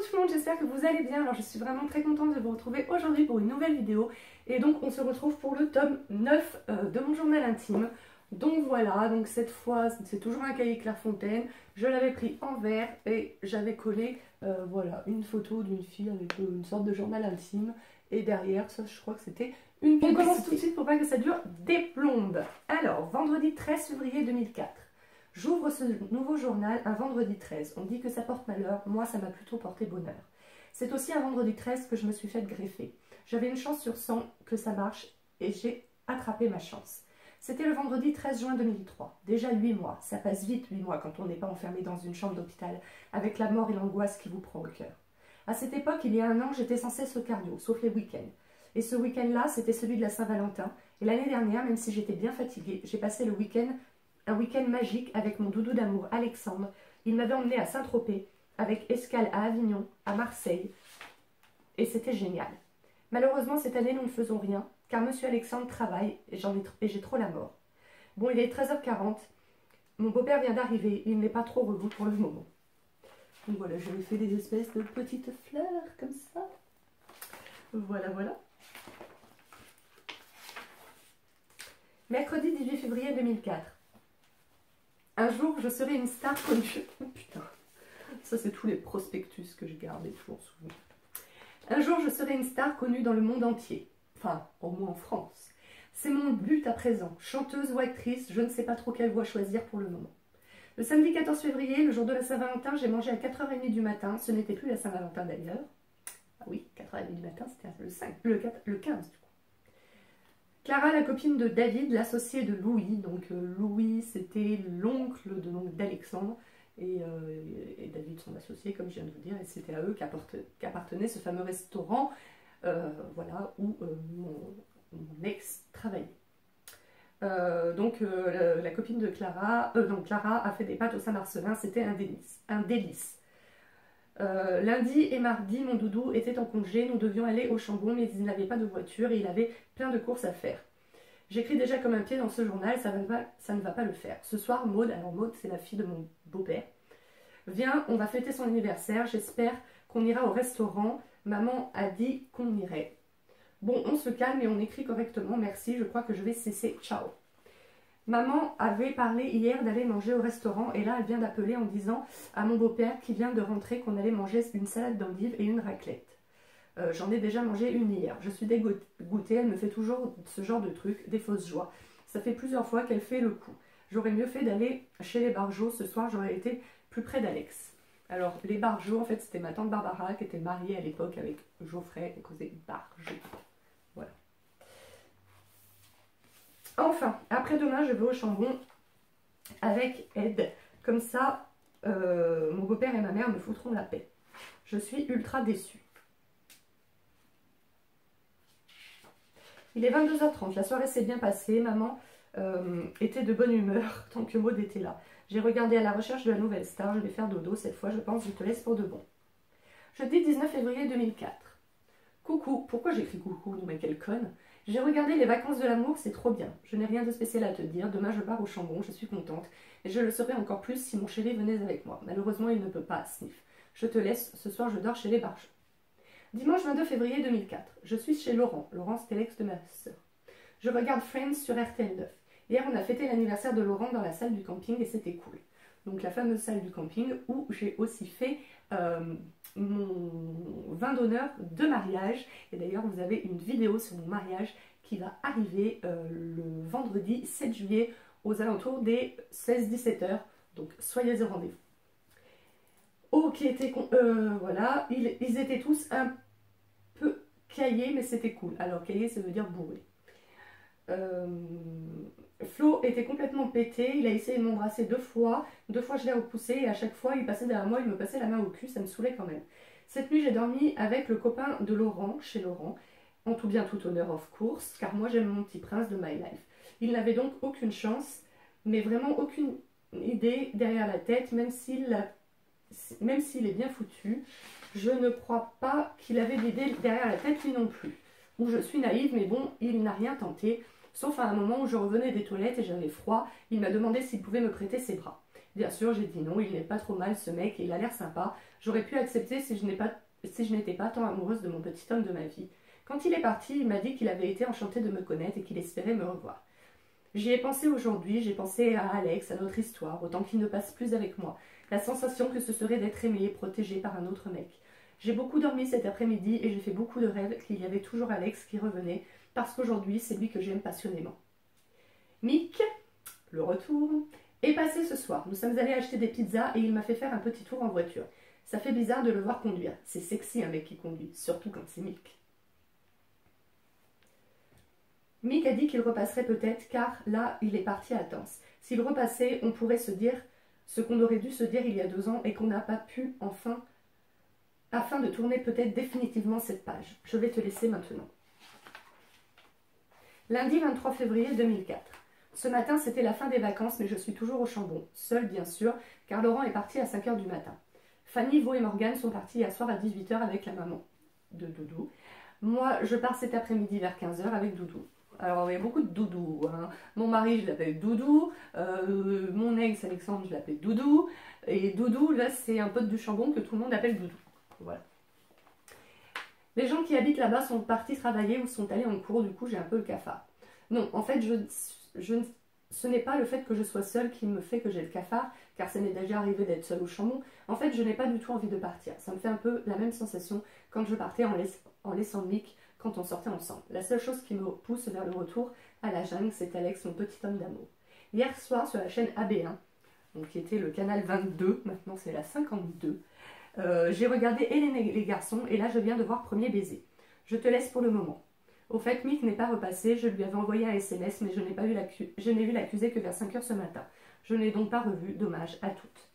tout le monde, j'espère que vous allez bien. Alors je suis vraiment très contente de vous retrouver aujourd'hui pour une nouvelle vidéo. Et donc on se retrouve pour le tome 9 de mon journal intime. Donc voilà, donc cette fois c'est toujours un cahier Clairefontaine. Je l'avais pris en vert et j'avais collé voilà, une photo d'une fille avec une sorte de journal intime. Et derrière, ça je crois que c'était une publicité. On commence tout de suite pour pas que ça dure des plombes. Alors, vendredi 13 février 2004. J'ouvre ce nouveau journal un vendredi 13. On dit que ça porte malheur, moi ça m'a plutôt porté bonheur. C'est aussi un vendredi 13 que je me suis fait greffer. J'avais une chance sur 100 que ça marche et j'ai attrapé ma chance. C'était le vendredi 13 juin 2003. Déjà 8 mois, ça passe vite 8 mois quand on n'est pas enfermé dans une chambre d'hôpital avec la mort et l'angoisse qui vous prend au cœur. À cette époque, il y a un an, j'étais sans cesse au cardio, sauf les week-ends. Et ce week-end-là, c'était celui de la Saint-Valentin. Et l'année dernière, même si j'étais bien fatiguée, j'ai passé le week-end un week-end magique avec mon doudou d'amour Alexandre. Il m'avait emmené à Saint-Tropez, avec escale à Avignon, à Marseille. Et c'était génial. Malheureusement, cette année, nous ne faisons rien, car monsieur Alexandre travaille et j'ai trop la mort. Bon, il est 13h40. Mon beau-père vient d'arriver. Il n'est pas trop relou pour le moment. Donc voilà, je lui fais des espèces de petites fleurs comme ça. Voilà, voilà. Mercredi 18 février 2004. Un jour, je serai une star connue. Oh putain, ça c'est tous les prospectus que je gardais toujours souvenir. Un jour, je serai une star connue dans le monde entier. Enfin, au moins en France. C'est mon but à présent. Chanteuse ou actrice, je ne sais pas trop quelle voie choisir pour le moment. Le samedi 14 février, le jour de la Saint-Valentin, j'ai mangé à 4h30 du matin. Ce n'était plus la Saint-Valentin d'ailleurs. Ah oui, 4h30 du matin, c'était le 15 du coup. Clara, la copine de David, l'associé de Louis. Donc Louis, c'était l'oncle d'Alexandre. Et David, son associé, comme je viens de vous dire. Et c'était à eux qu'appartenait ce fameux restaurant voilà, où mon ex travaillait. La copine de Clara, Clara a fait des pâtes au Saint-Marcelin, c'était un délice. Lundi et mardi, mon doudou était en congé, nous devions aller au Chambon, mais il n'avait pas de voiture et il avait plein de courses à faire. J'écris déjà comme un pied dans ce journal, ça ne va pas le faire. Ce soir, Maud, alors Maud c'est la fille de mon beau-père, viens, on va fêter son anniversaire, j'espère qu'on ira au restaurant, maman a dit qu'on irait. Bon, on se calme et on écrit correctement, merci, je crois que je vais cesser, ciao. Maman avait parlé hier d'aller manger au restaurant et là elle vient d'appeler en disant à mon beau-père qui vient de rentrer qu'on allait manger une salade d'endives et une raclette. J'en ai déjà mangé une hier, je suis dégoûtée, elle me fait toujours ce genre de trucs, des fausses joies. Ça fait plusieurs fois qu'elle fait le coup. J'aurais mieux fait d'aller chez les Barjot, ce soir j'aurais été plus près d'Alex. Alors les Barjot, en fait c'était ma tante Barbara qui était mariée à l'époque avec Geoffrey et causait Barjot. Voilà. Enfin, après-demain, je vais au Chambon avec Ed. Comme ça, mon beau-père et ma mère me foutront la paix. Je suis ultra déçue. Il est 22h30. La soirée s'est bien passée. Maman était de bonne humeur tant que Maud était là. J'ai regardé à la recherche de la nouvelle star. Je vais faire dodo cette fois. Je pense que je te laisse pour de bon. Jeudi 19 février 2004. Coucou. Pourquoi j'écris coucou? Non mais quelle conne. J'ai regardé Les Vacances de l'amour, c'est trop bien. Je n'ai rien de spécial à te dire. Demain, je pars au Chambon, je suis contente. Et je le serais encore plus si mon chéri venait avec moi. Malheureusement, il ne peut pas, sniff. Je te laisse, ce soir, je dors chez les Barjots. Dimanche 22 février 2004. Je suis chez Laurent. Laurent, c'était l'ex de ma sœur. Je regarde Friends sur RTL 9. Hier, on a fêté l'anniversaire de Laurent dans la salle du camping et c'était cool. Donc, la fameuse salle du camping où j'ai aussi fait mon vin d'honneur de mariage. Et d'ailleurs, vous avez une vidéo sur mon mariage qui va arriver le vendredi 7 juillet aux alentours des 16-17 h. Donc, soyez au rendez-vous. Ok, voilà, ils étaient tous un peu caillés, mais c'était cool. Alors, caillé, ça veut dire bourré. Flo était complètement pété, il a essayé de m'embrasser 2 fois. 2 fois, je l'ai repoussé et à chaque fois, il passait derrière moi, il me passait la main au cul, ça me saoulait quand même. Cette nuit, j'ai dormi avec le copain de Laurent, chez Laurent, en tout bien tout honneur of course, car moi j'aime mon petit prince de my life. Il n'avait donc aucune chance, mais vraiment aucune idée derrière la tête, même s'il est bien foutu. Je ne crois pas qu'il avait d'idée derrière la tête lui non plus. Ou je suis naïve, mais bon, il n'a rien tenté, sauf à un moment où je revenais des toilettes et j'avais froid, il m'a demandé s'il pouvait me prêter ses bras. Bien sûr, j'ai dit non, il n'est pas trop mal ce mec et il a l'air sympa. J'aurais pu accepter si je n'étais pas tant amoureuse de mon petit homme de ma vie. Quand il est parti, il m'a dit qu'il avait été enchanté de me connaître et qu'il espérait me revoir. J'y ai pensé aujourd'hui, j'ai pensé à Alex, à notre histoire, autant qu'il ne passe plus avec moi. La sensation que ce serait d'être aimé et protégé par un autre mec. J'ai beaucoup dormi cet après-midi et j'ai fait beaucoup de rêves qu'il y avait toujours Alex qui revenait, parce qu'aujourd'hui, c'est lui que j'aime passionnément. Mick, le retour, est passé ce soir. Nous sommes allés acheter des pizzas et il m'a fait faire un petit tour en voiture. Ça fait bizarre de le voir conduire. C'est sexy un mec qui conduit, surtout quand c'est Mick. Mick a dit qu'il repasserait peut-être, car là, il est parti à Danse. S'il repassait, on pourrait se dire ce qu'on aurait dû se dire il y a 2 ans et qu'on n'a pas pu enfin, afin de tourner peut-être définitivement cette page. Je vais te laisser maintenant. Lundi 23 février 2004. Ce matin, c'était la fin des vacances, mais je suis toujours au Chambon. Seule, bien sûr, car Laurent est parti à 5 h du matin. Fanny, Vaux et Morgane sont partis hier soir à 18 h avec la maman de Doudou. Moi, je pars cet après-midi vers 15 h avec Doudou. Alors, il y a beaucoup de Doudou. Hein. Mon mari, je l'appelle Doudou. Mon ex, Alexandre, je l'appelle Doudou. Et Doudou, là, c'est un pote du Chambon que tout le monde appelle Doudou. Voilà. Les gens qui habitent là-bas sont partis travailler ou sont allés en cours, du coup, j'ai un peu le cafard. Non, en fait, ce n'est pas le fait que je sois seule qui me fait que j'ai le cafard, car ça m'est déjà arrivé d'être seule au Chambon. En fait, je n'ai pas du tout envie de partir. Ça me fait un peu la même sensation quand je partais en laissant Mick quand on sortait ensemble. La seule chose qui me pousse vers le retour à la jungle, c'est Alex, mon petit homme d'amour. Hier soir, sur la chaîne AB1, donc qui était le canal 22, maintenant c'est la 52, j'ai regardé Hélène et les garçons, et là je viens de voir Premier baiser. Je te laisse pour le moment. Au fait, Mick n'est pas repassé, je lui avais envoyé un SMS, mais je n'ai vu l'accusé que vers 5 h ce matin. Je ne l'ai donc pas revu, dommage à toutes.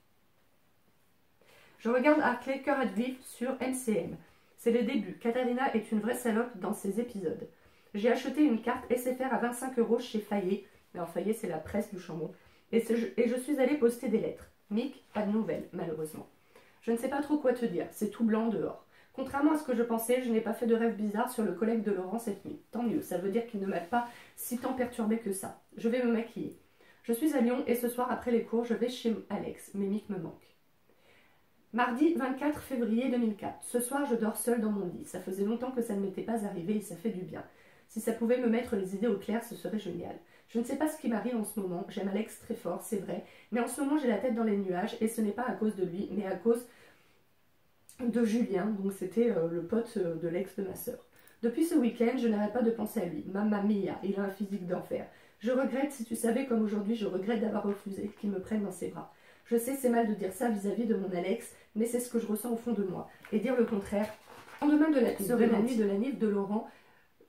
Je regarde Hartley Cœur à vivre sur MCM. C'est le début. Katharina est une vraie salope dans ces épisodes. J'ai acheté une carte SFR à 25 € chez Fayet. Alors Fayet, c'est la presse du Chambon. Et je suis allée poster des lettres. Mick, pas de nouvelles, malheureusement. Je ne sais pas trop quoi te dire. C'est tout blanc dehors. Contrairement à ce que je pensais, je n'ai pas fait de rêve bizarre sur le collègue de Laurent cette nuit. Tant mieux, ça veut dire qu'il ne m'a pas si tant perturbé que ça. Je vais me maquiller. Je suis à Lyon et ce soir, après les cours, je vais chez Alex. Mais Mick me manque. Mardi 24 février 2004. Ce soir, je dors seule dans mon lit. Ça faisait longtemps que ça ne m'était pas arrivé et ça fait du bien. Si ça pouvait me mettre les idées au clair, ce serait génial. Je ne sais pas ce qui m'arrive en ce moment. J'aime Alex très fort, c'est vrai. Mais en ce moment, j'ai la tête dans les nuages et ce n'est pas à cause de lui, mais à cause de Julien. Donc c'était le pote de l'ex de ma sœur. Depuis ce week-end, je n'arrête pas de penser à lui. Mamma mia, il a un physique d'enfer. Je regrette, si tu savais comme aujourd'hui, je regrette d'avoir refusé qu'il me prenne dans ses bras. Je sais, c'est mal de dire ça vis-à-vis de mon Alex, mais c'est ce que je ressens au fond de moi. Et dire le contraire, le lendemain de la nuit de la nif de Laurent,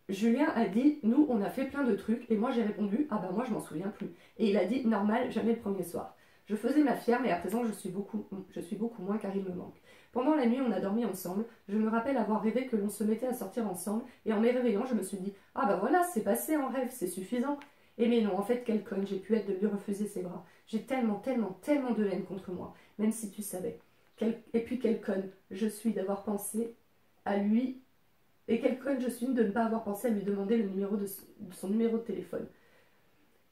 Julien a dit, nous, on a fait plein de trucs, et moi j'ai répondu, ah bah moi je m'en souviens plus. Et il a dit, normal, jamais le premier soir. Je faisais ma fière, mais à présent je suis beaucoup moins car il me manque. Pendant la nuit, on a dormi ensemble. Je me rappelle avoir rêvé que l'on se mettait à sortir ensemble, et en me réveillant, je me suis dit, ah bah voilà, c'est passé en rêve, c'est suffisant. Et mais non, en fait, quelle conne j'ai pu être de lui refuser ses bras. J'ai tellement de haine contre moi, même si tu savais. Et puis quelle conne je suis d'avoir pensé à lui, et quelle conne je suis de ne pas avoir pensé à lui demander le numéro de son numéro de téléphone.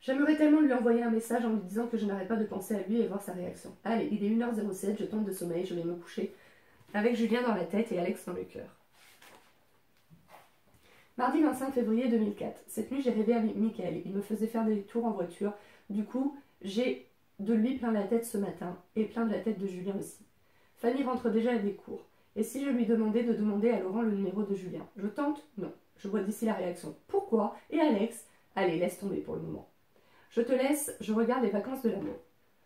J'aimerais tellement lui envoyer un message en lui disant que je n'arrête pas de penser à lui et voir sa réaction. Allez, il est 1 h 07, je tombe de sommeil, je vais me coucher avec Julien dans la tête et Alex dans le cœur. Mardi 25 février 2004. Cette nuit, j'ai rêvé avec Michael. Il me faisait faire des tours en voiture. Du coup, j'ai de lui plein la tête ce matin et plein de la tête de Julien aussi. Fanny rentre déjà à des cours. Et si je lui demandais de demander à Laurent le numéro de Julien? Je tente? Non. Je vois d'ici la réaction. Pourquoi? Et Alex? Allez, laisse tomber pour le moment. Je te laisse, je regarde les vacances de l'amour.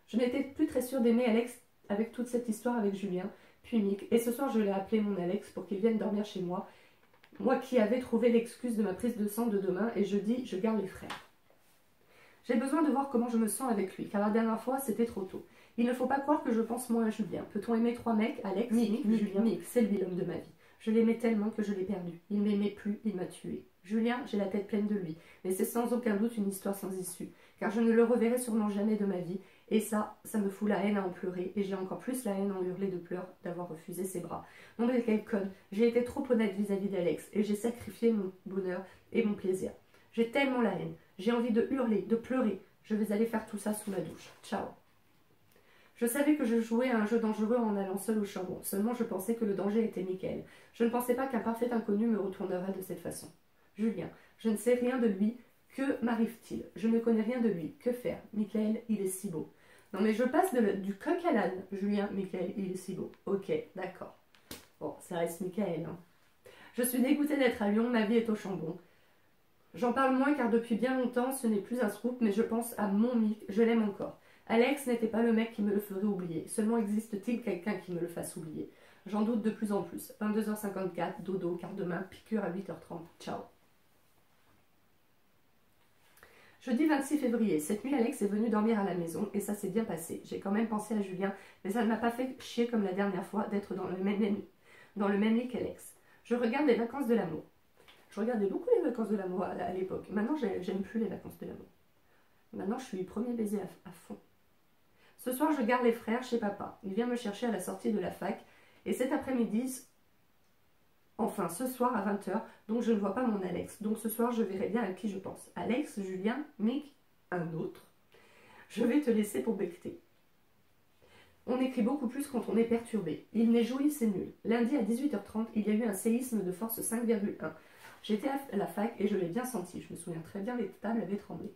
Je n'étais plus très sûre d'aimer Alex avec toute cette histoire avec Julien, puis Mick. Et ce soir, je l'ai appelé mon Alex pour qu'il vienne dormir chez moi. Moi qui avais trouvé l'excuse de ma prise de sang de demain, et je dis, je garde les frères. J'ai besoin de voir comment je me sens avec lui, car la dernière fois, c'était trop tôt. Il ne faut pas croire que je pense moins à Julien. Peut-on aimer 3 mecs, Alex, Mick, Julien? Mick, c'est lui l'homme de ma vie. Je l'aimais tellement que je l'ai perdu. Il m'aimait plus, il m'a tué. Julien, j'ai la tête pleine de lui, mais c'est sans aucun doute une histoire sans issue, car je ne le reverrai sûrement jamais de ma vie, et ça me fout la haine à en pleurer, et j'ai encore plus la haine à en hurler de pleurs d'avoir refusé ses bras. Non mais quelle conne, j'ai été trop honnête vis-à-vis d'Alex, et j'ai sacrifié mon bonheur et mon plaisir. J'ai tellement la haine, j'ai envie de hurler, de pleurer. Je vais aller faire tout ça sous ma douche. Ciao. Je savais que je jouais à un jeu dangereux en allant seul au charbon. Seulement je pensais que le danger était Michael. Je ne pensais pas qu'un parfait inconnu me retournerait de cette façon. Julien, je ne sais rien de lui. Que m'arrive-t-il? Je ne connais rien de lui. Que faire? Michael, il est si beau. Non mais je passe du coq à l'âne. Julien, Michael, il est si beau. Ok, d'accord. Bon, ça reste Michael. Hein. Je suis dégoûtée d'être à Lyon, ma vie est au chambon. J'en parle moins car depuis bien longtemps, ce n'est plus un scoop, mais je pense à mon Mick, je l'aime encore. Alex n'était pas le mec qui me le ferait oublier. Seulement existe-t-il quelqu'un qui me le fasse oublier? J'en doute de plus en plus. 22h54, dodo, quart de main, piqûre à 8h30. Ciao. Jeudi 26 février, cette nuit Alex est venu dormir à la maison et ça s'est bien passé. J'ai quand même pensé à Julien, mais ça ne m'a pas fait chier comme la dernière fois d'être dans le même lit qu'Alex. Je regarde les vacances de l'amour. Je regardais beaucoup les vacances de l'amour à l'époque. Maintenant, j'aime plus les vacances de l'amour. Maintenant, je suis premier baiser à fond. Ce soir, je garde les frères chez papa. Il vient me chercher à la sortie de la fac. Et cet après-midi, enfin ce soir à 20h, donc je ne vois pas mon Alex. Donc ce soir, je verrai bien à qui je pense. Alex, Julien, Mick, un autre. Je vais te laisser pour becter. On écrit beaucoup plus quand on est perturbé. Il neige joui, c'est nul. Lundi à 18h30, il y a eu un séisme de force 5,1. J'étais à la fac et je l'ai bien senti. Je me souviens très bien, les tables avaient tremblé.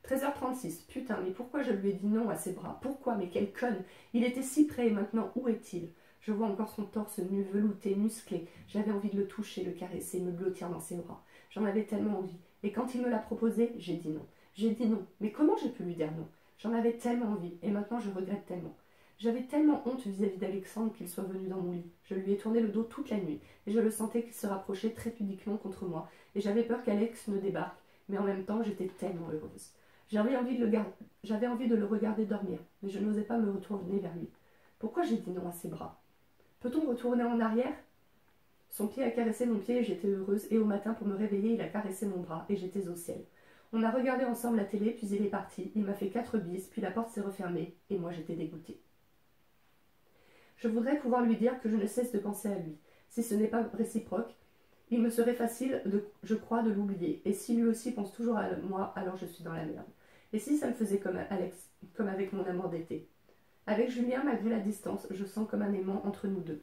13h36. Putain, mais pourquoi je lui ai dit non à ses bras? Pourquoi? Mais quelle conne! Il était si près et maintenant, où est-il? Je vois encore son torse nu, velouté, musclé. J'avais envie de le toucher, le caresser, me blottir dans ses bras. J'en avais tellement envie. Et quand il me l'a proposé, j'ai dit non. J'ai dit non. Mais comment j'ai pu lui dire non? J'en avais tellement envie. Et maintenant, je regrette tellement. J'avais tellement honte vis-à-vis d'Alexandre qu'il soit venu dans mon lit. Je lui ai tourné le dos toute la nuit, et je le sentais qu'il se rapprochait très pudiquement contre moi, et j'avais peur qu'Alex ne débarque, mais en même temps j'étais tellement heureuse. J'avais envie de le regarder dormir, mais je n'osais pas me retourner vers lui. Pourquoi j'ai dit non à ses bras? Peut-on retourner en arrière? Son pied a caressé mon pied et j'étais heureuse, et au matin pour me réveiller il a caressé mon bras, et j'étais au ciel. On a regardé ensemble la télé, puis il est parti, il m'a fait 4 bises, puis la porte s'est refermée, et moi j'étais dégoûtée. Je voudrais pouvoir lui dire que je ne cesse de penser à lui. Si ce n'est pas réciproque, il me serait facile, je crois, de l'oublier. Et si lui aussi pense toujours à moi, alors je suis dans la merde. Et si ça me faisait comme Alex, comme avec mon amour d'été? Avec Julien, malgré la distance, je sens comme un aimant entre nous deux.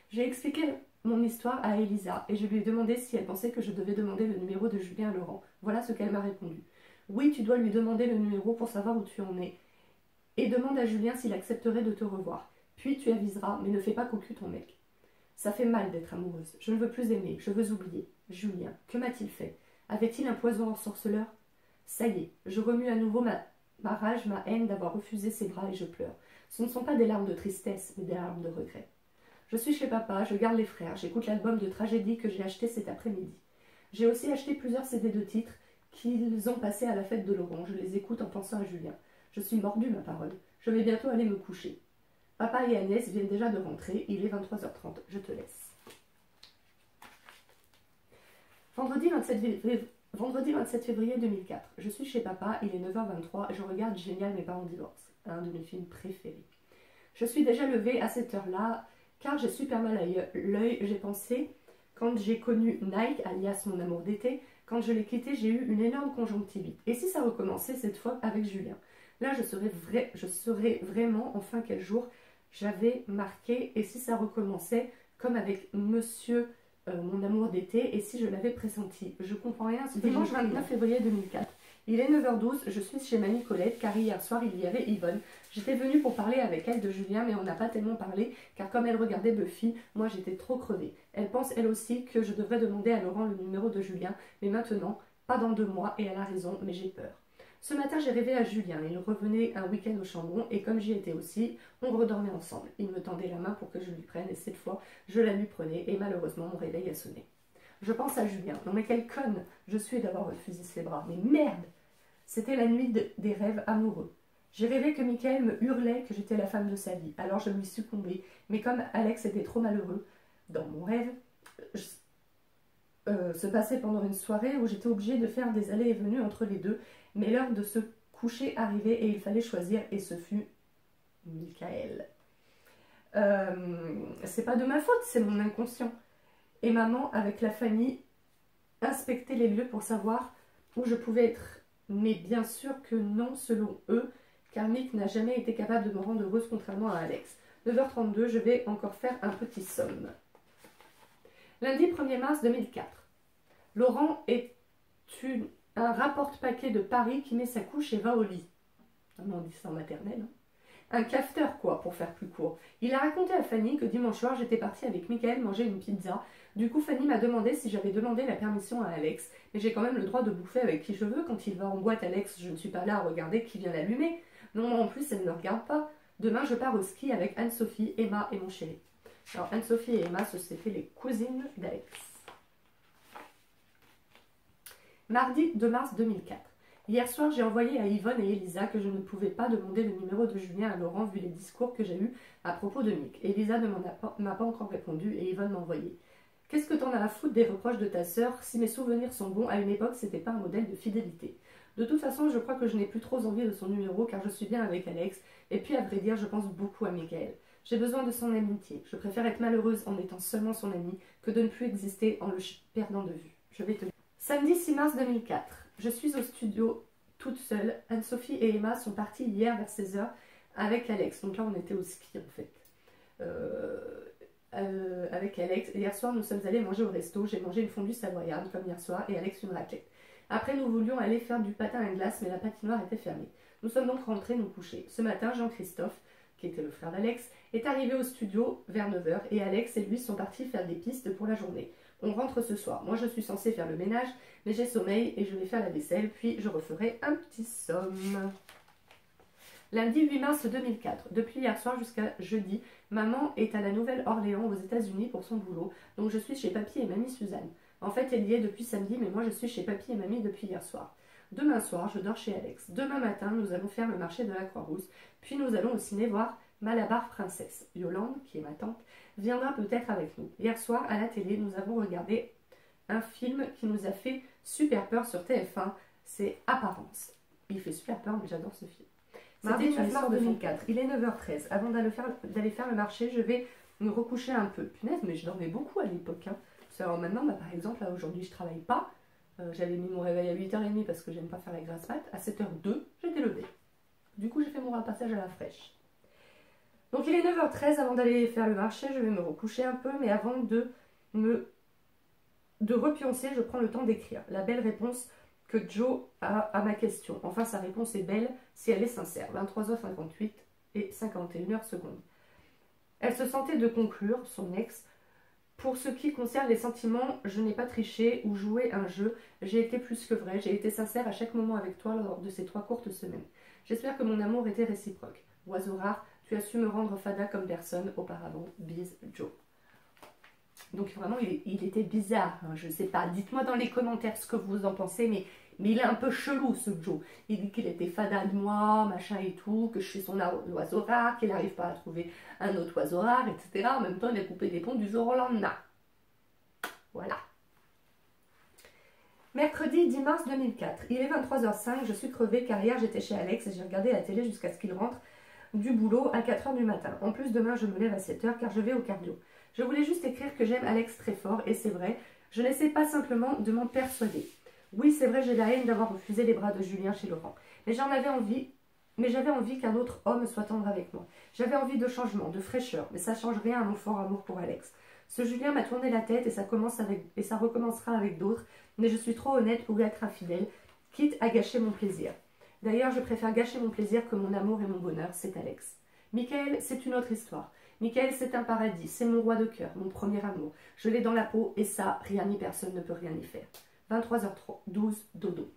J'ai expliqué mon histoire à Elisa et je lui ai demandé si elle pensait que je devais demander le numéro de Julien à Laurent. Voilà ce qu'elle m'a répondu. Oui, tu dois lui demander le numéro pour savoir où tu en es. Et demande à Julien s'il accepterait de te revoir. Puis tu aviseras, mais ne fais pas cocu ton mec. Ça fait mal d'être amoureuse. Je ne veux plus aimer, je veux oublier. Julien, que m'a-t-il fait? Avait-il un poison ensorceleur? Ça y est, je remue à nouveau ma rage, ma haine d'avoir refusé ses bras et je pleure. Ce ne sont pas des larmes de tristesse, mais des larmes de regret. Je suis chez papa, je garde les frères, j'écoute l'album de tragédie que j'ai acheté cet après-midi. J'ai aussi acheté plusieurs CD de titres qu'ils ont passés à la fête de Laurent. Je les écoute en pensant à Julien. Je suis mordue, ma parole. Je vais bientôt aller me coucher. Papa et Agnès viennent déjà de rentrer. Il est 23h30. Je te laisse. Vendredi 27 février 2004. Je suis chez papa. Il est 9h23 et je regarde Génial, mes parents divorcent. Un de mes films préférés. Je suis déjà levée à cette heure-là car j'ai super mal à l'œil. J'ai pensé, quand j'ai connu Nike, alias mon amour d'été, quand je l'ai quitté, j'ai eu une énorme conjonctivite. Et si ça recommençait cette fois avec Julien? Là, je saurais vraiment enfin quel jour j'avais marqué et si ça recommençait comme avec monsieur mon amour d'été et si je l'avais pressenti. Je comprends rien. C'est dimanche 29 février 2004. Il est 9h12, je suis chez mamie Colette car hier soir il y avait Yvonne. J'étais venue pour parler avec elle de Julien mais on n'a pas tellement parlé car comme elle regardait Buffy, moi j'étais trop crevée. Elle pense elle aussi que je devrais demander à Laurent le numéro de Julien mais maintenant, pas dans 2 mois et elle a raison mais j'ai peur. Ce matin, j'ai rêvé à Julien. Il revenait un week-end au Chambon et comme j'y étais aussi, on redormait ensemble. Il me tendait la main pour que je lui prenne et cette fois, je la lui prenais et malheureusement, mon réveil a sonné. Je pense à Julien. Non mais quelle conne je suis d'avoir refusé ses bras. Mais merde! C'était la nuit des rêves amoureux. J'ai rêvé que Michael me hurlait que j'étais la femme de sa vie. Alors je lui succombais. Mais comme Alex était trop malheureux, dans mon rêve, se passait pendant une soirée où j'étais obligée de faire des allées et venues entre les deux. Mais l'heure de se coucher arrivait et il fallait choisir et ce fut Michael. C'est pas de ma faute, c'est mon inconscient. Et maman, avec la famille, inspectait les lieux pour savoir où je pouvais être Mais bien sûr que non selon eux, car Mick n'a jamais été capable de me rendre heureuse contrairement à Alex. 9h32, je vais encore faire un petit somme. Lundi 1er mars 2004. Laurent est un rapporte-paquet de Paris qui met sa couche et va au lit. On dit ça en maternelle. Hein. Un cafeteur quoi, pour faire plus court. Il a raconté à Fanny que dimanche soir, j'étais partie avec Michael manger une pizza. Du coup, Fanny m'a demandé si j'avais demandé la permission à Alex. Mais j'ai quand même le droit de bouffer avec qui je veux. Quand il va en boîte, Alex, je ne suis pas là à regarder qui vient l'allumer. Non, en plus, elle ne me regarde pas. Demain, je pars au ski avec Anne-Sophie, Emma et mon chéri. Alors, Anne-Sophie et Emma, c'était les cousines d'Alex. Mardi 2 mars 2004. Hier soir, j'ai envoyé à Yvonne et Elisa que je ne pouvais pas demander le numéro de Julien à Laurent vu les discours que j'ai eus à propos de Mick. Elisa ne m'a pas encore répondu et Yvonne m'a envoyé. Qu'est-ce que t'en as à foutre des reproches de ta sœur? Si mes souvenirs sont bons, à une époque, c'était pas un modèle de fidélité. De toute façon, je crois que je n'ai plus trop envie de son numéro car je suis bien avec Alex. Et puis, à vrai dire, je pense beaucoup à Michael. J'ai besoin de son amitié. Je préfère être malheureuse en étant seulement son amie que de ne plus exister en le perdant de vue. Je vais te dire. Samedi 6 mars 2004. Je suis au studio toute seule. Anne-Sophie et Emma sont parties hier vers 16h avec Alex. Donc là, on était au ski en fait. Avec Alex. Hier soir, nous sommes allés manger au resto. J'ai mangé une fondue savoyarde comme hier soir et Alex une raclette. Après, nous voulions aller faire du patin à glace, mais la patinoire était fermée. Nous sommes donc rentrés nous coucher. Ce matin, Jean-Christophe, qui était le frère d'Alex, est arrivé au studio vers 9h et Alex et lui sont partis faire des pistes pour la journée. On rentre ce soir. Moi, je suis censée faire le ménage, mais j'ai sommeil et je vais faire la vaisselle, puis je referai un petit somme. Lundi 8 mars 2004. Depuis hier soir jusqu'à jeudi, maman est à la Nouvelle-Orléans aux États-Unis pour son boulot, donc je suis chez papy et mamie Suzanne. En fait, elle y est depuis samedi, mais moi je suis chez papy et mamie depuis hier soir. Demain soir, je dors chez Alex. Demain matin, nous allons faire le marché de la Croix-Rousse, puis nous allons au ciné voir Malabar Princesse. Yolande, qui est ma tante, viendra peut-être avec nous. Hier soir, à la télé, nous avons regardé un film qui nous a fait super peur sur TF1, c'est Apparence. Il fait super peur, mais j'adore ce film. C'était une histoire de 2004. Il est 9h13. Avant d'aller faire le marché, je vais me recoucher un peu. Punaise, mais je dormais beaucoup à l'époque. Hein. Alors maintenant, bah, par exemple, là aujourd'hui, je travaille pas. J'avais mis mon réveil à 8h30 parce que j'aime pas faire la grasse mat. À 7h02, j'étais levée. Du coup, j'ai fait mon repassage à la fraîche. Donc, il est 9h13. Avant d'aller faire le marché, je vais me recoucher un peu. Mais avant de repioncer, je prends le temps d'écrire la belle réponse que Joe a à ma question. Enfin, sa réponse est belle si elle est sincère. 23h58 et 51h secondes. Elle se sentait de conclure, son ex. Pour ce qui concerne les sentiments, je n'ai pas triché ou joué un jeu. J'ai été plus que vrai. J'ai été sincère à chaque moment avec toi lors de ces 3 courtes semaines. J'espère que mon amour était réciproque. Oiseau rare, tu as su me rendre fada comme personne auparavant. Bise, Joe. Donc vraiment, il était bizarre. Hein. Je ne sais pas. Dites-moi dans les commentaires ce que vous en pensez, mais il est un peu chelou ce Joe. Il dit qu'il était fada de moi, machin et tout, que je suis son oiseau rare, qu'il n'arrive pas à trouver un autre oiseau rare, etc. En même temps, il a coupé des ponts du jour au lendemain. Voilà. Mercredi 10 mars 2004. Il est 23h05, je suis crevée car hier j'étais chez Alex et j'ai regardé la télé jusqu'à ce qu'il rentre du boulot à 4h du matin. En plus, demain, je me lève à 7h car je vais au cardio. Je voulais juste écrire que j'aime Alex très fort et c'est vrai, je n'essaie pas simplement de m'en persuader. Oui, c'est vrai, j'ai la haine d'avoir refusé les bras de Julien chez Laurent. Mais j'avais envie qu'un autre homme soit tendre avec moi. J'avais envie de changement, de fraîcheur, mais ça ne change rien à mon fort amour pour Alex. Ce Julien m'a tourné la tête et ça recommencera avec d'autres, mais je suis trop honnête pour être infidèle, quitte à gâcher mon plaisir. D'ailleurs, je préfère gâcher mon plaisir que mon amour et mon bonheur, c'est Alex. Michael, c'est une autre histoire. Michael, c'est un paradis, c'est mon roi de cœur, mon premier amour. Je l'ai dans la peau et ça, rien ni personne ne peut rien y faire. 23h12, dodo.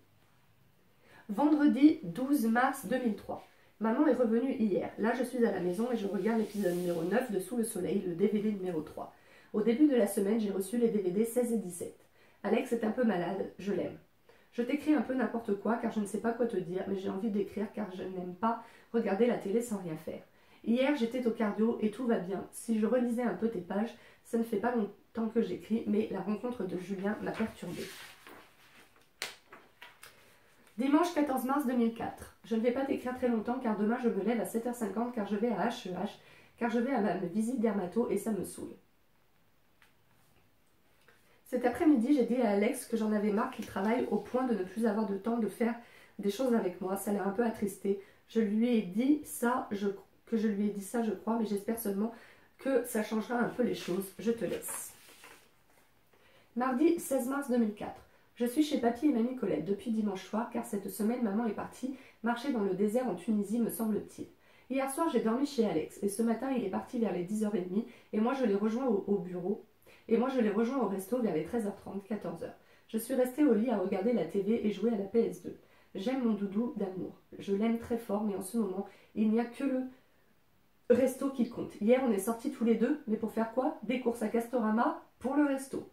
Vendredi 12 mars 2003. Maman est revenue hier. Là, je suis à la maison et je regarde l'épisode numéro 9 de Sous le soleil, le DVD numéro 3. Au début de la semaine, j'ai reçu les DVD 16 et 17. Alex est un peu malade, je l'aime. Je t'écris un peu n'importe quoi car je ne sais pas quoi te dire, mais j'ai envie d'écrire car je n'aime pas regarder la télé sans rien faire. Hier, j'étais au cardio et tout va bien. Si je relisais un peu tes pages, ça ne fait pas longtemps que j'écris, mais la rencontre de Julien m'a perturbée. Dimanche 14 mars 2004. Je ne vais pas t'écrire très longtemps car demain je me lève à 7h50 car je vais à HEH, car je vais à ma visite dermato et ça me saoule. Cet après-midi, j'ai dit à Alex que j'en avais marre qu'il travaille au point de ne plus avoir de temps de faire des choses avec moi. Ça l'a un peu attristé. Je lui ai dit ça, je crois, mais j'espère seulement que ça changera un peu les choses. Je te laisse. Mardi 16 mars 2004. Je suis chez papy et mamie Colette depuis dimanche soir car cette semaine maman est partie marcher dans le désert en Tunisie me semble-t-il. Hier soir j'ai dormi chez Alex et ce matin il est parti vers les 10h30 et moi je l'ai rejoint au bureau et moi je l'ai rejoint au resto vers les 13h30, 14h. Je suis restée au lit à regarder la TV et jouer à la PS2. J'aime mon doudou d'amour. Je l'aime très fort mais en ce moment il n'y a que le resto qui compte. Hier on est sortis tous les deux mais pour faire quoi? Des courses à Castorama pour le resto.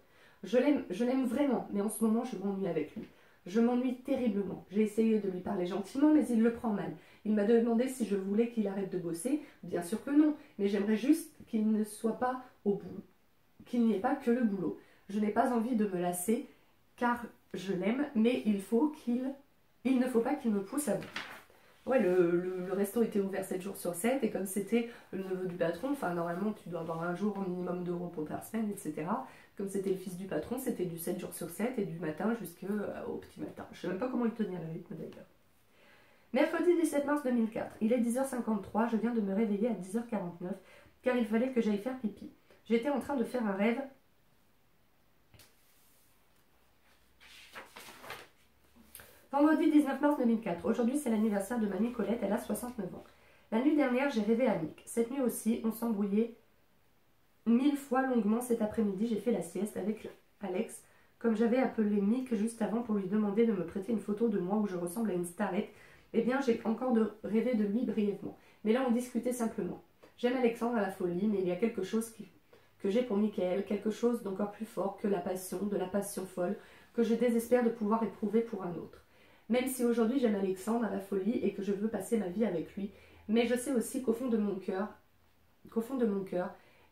Je l'aime vraiment, mais en ce moment, je m'ennuie avec lui. Je m'ennuie terriblement. J'ai essayé de lui parler gentiment, mais il le prend mal. Il m'a demandé si je voulais qu'il arrête de bosser. Bien sûr que non, mais j'aimerais juste qu'il ne soit pas au bout, qu'il n'y ait pas que le boulot. Je n'ai pas envie de me lasser, car je l'aime, mais il ne faut pas qu'il me pousse à bout. Ouais, le resto était ouvert 7 jours sur 7 et comme c'était le neveu du patron, enfin normalement tu dois avoir un jour au minimum de repos par semaine, etc. Comme c'était le fils du patron, c'était du 7 jours sur 7 et du matin jusqu'au petit matin. Je ne sais même pas comment il tenait le rythme d'ailleurs. Mercredi 17 mars 2004, il est 10h53, je viens de me réveiller à 10h49 car il fallait que j'aille faire pipi. J'étais en train de faire un rêve. Vendredi 19 mars 2004. Aujourd'hui, c'est l'anniversaire de mamie Colette, elle a 69 ans. La nuit dernière, j'ai rêvé à Nick. Cette nuit aussi, on s'embrouillait 1000 fois longuement. Cet après-midi, j'ai fait la sieste avec Alex. Comme j'avais appelé Nick juste avant pour lui demander de me prêter une photo de moi où je ressemble à une starette, eh bien, j'ai encore rêvé de lui brièvement. Mais là, on discutait simplement. J'aime Alexandre à la folie, mais il y a quelque chose que j'ai pour Michael, quelque chose d'encore plus fort que la passion, de la passion folle, que je désespère de pouvoir éprouver pour un autre. Même si aujourd'hui j'aime Alexandre à la folie et que je veux passer ma vie avec lui, mais je sais aussi qu'au fond de mon cœur,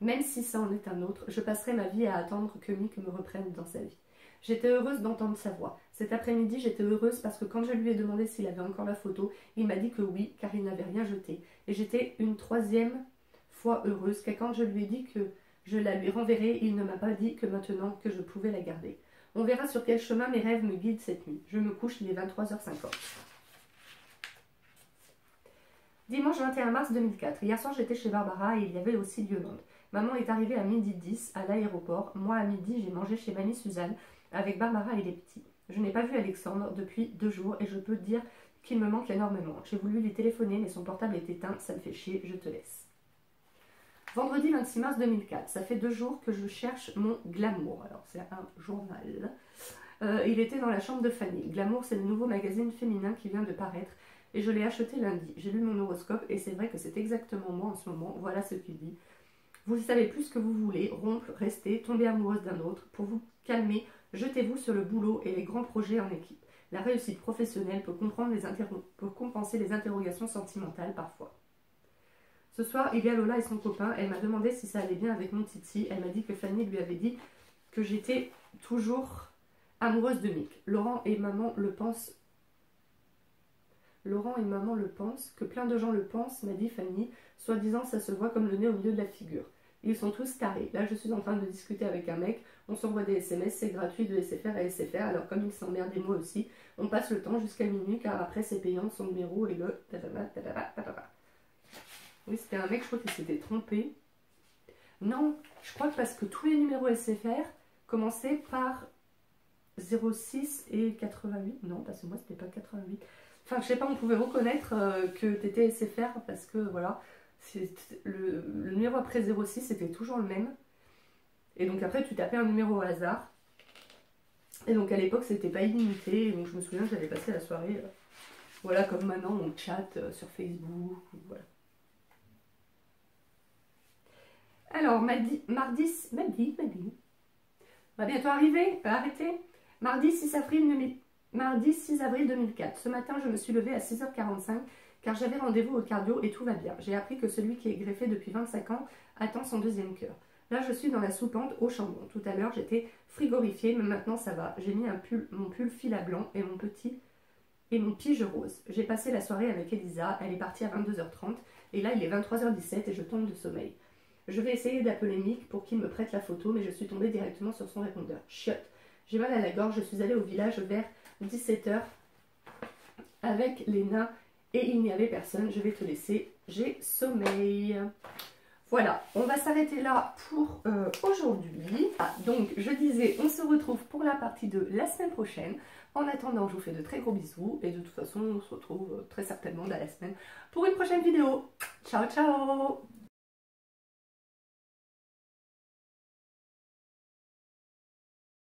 même si ça en est un autre, je passerai ma vie à attendre que Mick me reprenne dans sa vie. J'étais heureuse d'entendre sa voix. Cet après-midi, j'étais heureuse parce que quand je lui ai demandé s'il avait encore la photo, il m'a dit que oui, car il n'avait rien jeté. Et j'étais une troisième fois heureuse, car quand je lui ai dit que je la lui renverrai, il ne m'a pas dit que maintenant que je pouvais la garder. On verra sur quel chemin mes rêves me guident cette nuit. Je me couche, il est 23h50. Dimanche 21 mars 2004. Hier soir, j'étais chez Barbara et il y avait aussi Yolande. Maman est arrivée à 12h10 à l'aéroport. Moi, à midi, j'ai mangé chez mamie Suzanne avec Barbara et les petits. Je n'ai pas vu Alexandre depuis 2 jours et je peux dire qu'il me manque énormément. J'ai voulu lui téléphoner, mais son portable est éteint. Ça me fait chier, je te laisse. Vendredi 26 mars 2004, ça fait 2 jours que je cherche mon Glamour. Alors c'est un journal. Il était dans la chambre de Fanny. Glamour, c'est le nouveau magazine féminin qui vient de paraître et je l'ai acheté lundi. J'ai lu mon horoscope et c'est vrai que c'est exactement moi en ce moment. Voilà ce qu'il dit. Vous savez plus ce que vous voulez, rompre, rester, tomber amoureuse d'un autre. Pour vous calmer, jetez-vous sur le boulot et les grands projets en équipe. La réussite professionnelle peut compenser les interrogations sentimentales parfois. Ce soir, il y a Lola et son copain. Elle m'a demandé si ça allait bien avec mon Titi. Elle m'a dit que Fanny lui avait dit que j'étais toujours amoureuse de Mick. Laurent et maman le pensent, que plein de gens le pensent, m'a dit Fanny. Soi-disant, ça se voit comme le nez au milieu de la figure. Ils sont tous tarés. Là, je suis en train de discuter avec un mec. On s'envoie des SMS, c'est gratuit de laisser faire et laisser faire. Alors, comme il s'emmerde et moi aussi, on passe le temps jusqu'à minuit car après, c'est payant son numéro et le... Oui, c'était un mec, je crois qu'il s'était trompé. Non, je crois que parce que tous les numéros SFR commençaient par 06 et 88. Non, parce que moi, c'était pas 88. Enfin, je sais pas, on pouvait reconnaître que t'étais SFR parce que, voilà, le numéro après 06, c'était toujours le même. Et donc après, tu tapais un numéro au hasard. Et donc à l'époque, c'était pas illimité. Et donc je me souviens que j'avais passé la soirée, voilà, comme maintenant, on chatte sur Facebook, voilà. Alors, mardi, va bientôt arriver, arrêtez. Mardi 6 avril 2004. Ce matin, je me suis levée à 6h45 car j'avais rendez-vous au cardio et tout va bien. J'ai appris que celui qui est greffé depuis 25 ans attend son deuxième cœur. Là, je suis dans la soupente au chambon. Tout à l'heure, j'étais frigorifiée, mais maintenant ça va. J'ai mis mon pull fil à blanc et mon pige rose. J'ai passé la soirée avec Elisa. Elle est partie à 22h30 et là, il est 23h17 et je tombe de sommeil. Je vais essayer d'appeler Mick pour qu'il me prête la photo, mais je suis tombée directement sur son répondeur. Chiotte. J'ai mal à la gorge, je suis allée au village vers 17h avec les nains et il n'y avait personne. Je vais te laisser, j'ai sommeil. Voilà, on va s'arrêter là pour aujourd'hui. Donc je disais, on se retrouve pour la partie 2 la semaine prochaine. En attendant, je vous fais de très gros bisous et de toute façon, on se retrouve très certainement dans la semaine pour une prochaine vidéo. Ciao, ciao!